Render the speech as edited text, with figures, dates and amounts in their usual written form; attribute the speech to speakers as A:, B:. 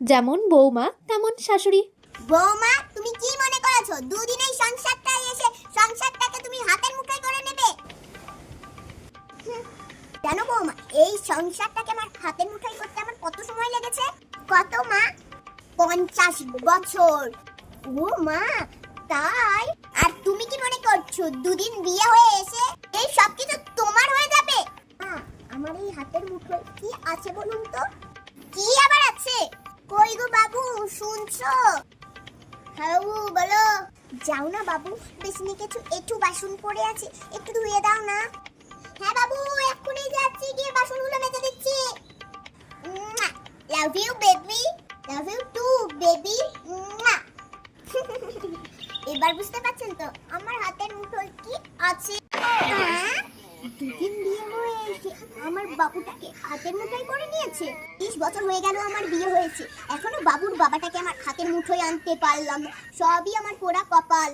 A: যেমন বৌমা তেমন শাশুড়ি।
B: বৌমা, তুমি কি মনে করেছো দুদিনেই সংসারটাই এসে সংসারটাকে তুমি হাতের মুঠোয় করে নেবে? জানো বৌমা, এই সংসারটাকে আমার হাতের মুঠোয় করতে আমার কত সময় লেগেছে? কত মা? 50 বছর। ও মা, তাই? আর তুমি কি মনে করছো দুদিন বিয়ে হয়ে এসে এই সব কিছু তোমার হয়ে যাবে? আমার এই হাতের মুঠোয় কি আছে বলুন তো? কি আবার আছে? কই গো বাবু, শুনছো? হ্যাঁ বাবু, বলো। যাও না বাবু, বেসিনে কিছু একটু বাসন পড়ে আছে, একটু ধুয়ে দাও না। হ্যাঁ বাবু, এক্ষুনি যাচ্ছি, গিয়ে বাসনগুলো মেজে দিচ্ছি। Love you baby, love you too baby. এবার বুঝতে পারছেন তো আমার হাতের মুঠোয় কি আছে? দুদিন বিয়ে হয়ে এসে আমার বাবুটাকে হাতের মুঠোয় করে নিয়েছে। 30 বছর হয়ে গেল আমার বিয়ে হয়েছে, এখনো বাবুর বাবাটাকে আমার হাতের মুঠোয় আনতে পারলাম না। সবই আমার পোড়া কপাল।